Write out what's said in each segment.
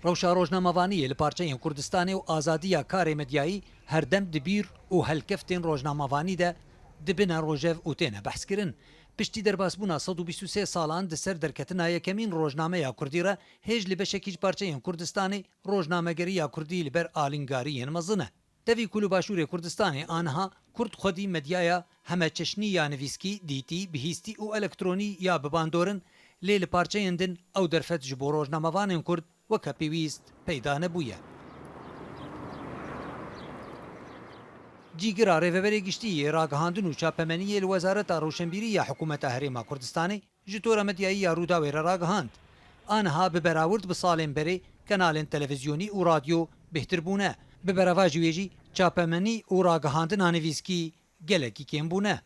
ڕەوشە ڕۆژنامەوانیە لە پارچەیەن کوردستانی و ئازادیە کارێ مەدیایی هەردەم دبیر و هەلکەفتێن ڕۆژنامەوانیدا دبنە ڕۆژێڤ و تێنە بەحسکردن پشتی دەرباسبوونا 123 ساڵان دەسەر دەرکەتنا یەکەمین ڕۆژنامەیە کوردیرە هێژ لە بەشێکیش پارچەیەن کوردستانی ڕۆژنامەگەریە کوردی لەبەر ئالینگاریەن مەزنە دەوی کول و باشووری کوردستانی ئانها کورد خودی مەدیایە هەمە چەشنی یا نویسکی دیتی بهیستی و ئەلکترۆنی یا بباندۆرن لێ لە پارچەیەندن ئەو دەرفەت ji بۆ ڕۆژنامەوانên کورد وەکە پێویست پەیدا نەبوویە. جیگرا ڕێڤەبەرێ گشتی ڕاگەهاندن و چاپەمەنیە لە وەزارەتە ڕەوشنبیری یا حکوومەتە هەرێما کوردستانی ji تۆرە مەدیایی یا ڕووداوێرە ڕاگەهاند. ئانها ببەراورد بە ساڵێن بەرێ کەناڵێن تەلەڤیزیۆنی و رادیۆ بهتر بوونە ببەرەڤاژی وێژی چاپەمەنی و ڕاگەهاندن نانویسکی gelekî kêmbûne.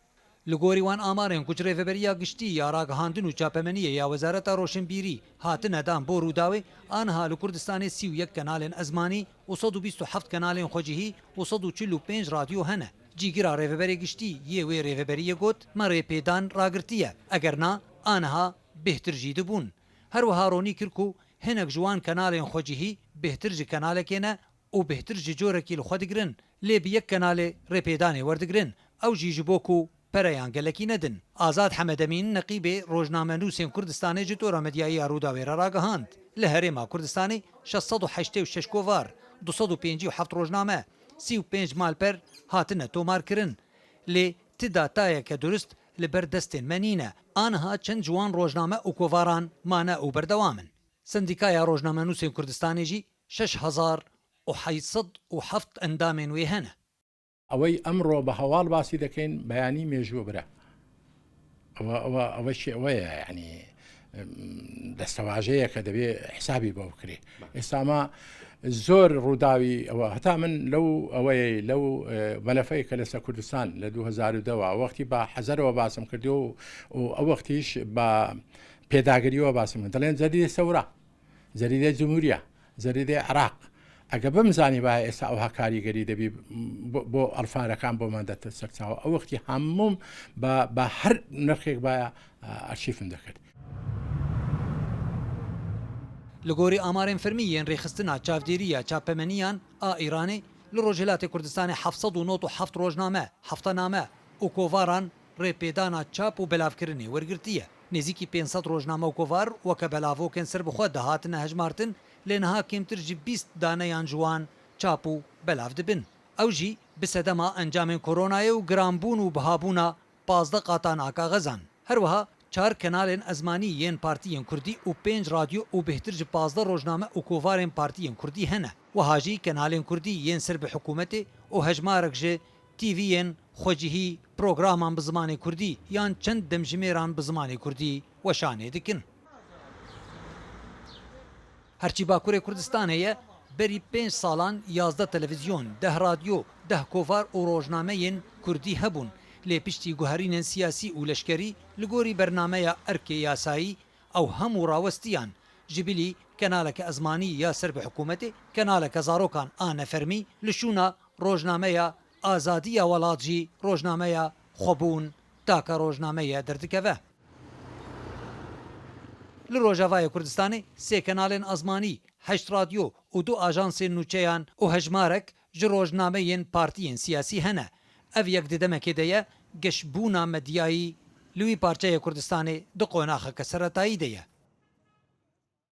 Li gorî wan amarên ku rêveberiya giştî ya ragihandin û çapemeniye ya Wezareta Roşenbîrî hatine dan bo Rûdawê aniha li Kurdistanê 31 kenalên ezmanî û 127 kenalên xwecihî û 145 radyo hene. Cîgira rêveberê giştî yê wê rêveberiyê got me rêpêdan ragirtiye eger na aniha bêhtir jî dibûn. Her wiha ronî kir ku hinek ji wan kenalên xwecihî bêhtir ji kenalekê ne û bêhtir ji corekî li xwe digirin lê bi yek kenalê rêpêdanê werdigirin ew jî ji bo ku pereyan gelekî nedin. Azad Hemedemîn neqîbê rojnamenûsên Kurdistanê ji tora medyayiya Rûdawêra ragihand. Li Herêma Kurdistanê 686 kovar, 257 rojname, 35 malper hatine tomarkirin. Lê ti datayeke durist li ber destên me nîne. Aniha çend ji wan rojname û kovaran mane û berdewam in. Sendîkaya Rojnamenûsên Kurdistanê jî 6807 endamên wê hene. ئەوەی ئەمڕۆ بە هەواڵ باسی دەکەین بەیانی مێژووە برە ئەوەشی ئەوەیە یعنی دەستەواژەیە کە دەبێ حسابی بۆ بکرێ ئێستاما زۆر ڕووداوی ئەوە هەتا من لەو ئەوەیە لەو مەلەفەی کە لەسەر کوردستان لە 2010 وەختی بە حەزەرەوە باسم کردو و ئەو وەختیش بە پێداگریەوە باسم دەڵێن جەریدە سەورە جەریدە جمهوریە جەریدە عێراق ئەگە بمزانی باە ئێستا ئەوها کاریگەری دەبی بۆ ئەلفارەکان بۆمان دەتە سەرچاوە ئەو وەختی هەموم بە هەر نرخێک باە ئەرشیفم دەکرد. Li gorî amarên fermî yên rêxistina çavdêriya çapemeniyan a Îranê li Rojhilatê Kurdistanê 797 rojname, heftename û kovaran rêpêdana çap û belavkirinê wergirtiye. Nêzîkî 500 rojname û kovar weke belavokên serbixwe dihatine hejmartin lê niha kêmtir ji 20 daneyan ji wan çap û belav dibin. Ew jî bi sedema encamên koronayê û giranbûn û bihabûna 15 qatana kaxezan. Her wiha 4 kenalên ezmanî yên partiyên Kurdî û 5 radyo û bêhtir ji 15 rojname û kovarên partiyên Kurdî hene. Wiha jî kenalên Kurdî yên ser bi hikûmetê û hejmarek ji TVyên xwecihî programan bi zimanê Kurdî yan çend demjimêran bi zimanê Kurdî weşanê dikin. Herçî Bakurê Kurdistanê ye berî 5 salan 11 televîzyon, 10 radyo, 10 kovar û rojnameyên Kurdî hebûn. Lê piştî guherînên siyasî û leşkerî li gorî bernameya erkê yasayî ew hemû rawestiyan ji bilî kenaleke ezmanî ya ser bi hikûmetê, kenaleke zarokan a nefermî li şûna rojnameya Azadiya Welat jî rojnameya xwebûn taka rojnameya derdikeve. Li Rojavayê Kurdistanê 3 kenalên ezmanî, 8 radyo û 2 ajansên nûçeyan û hejmarek ji rojnameyên partiyên siyasî hene. Ev yek di demekê de ye geşbûna medyayî li wî parçeyê Kurdistanê di qonaxeke seretayî de ye.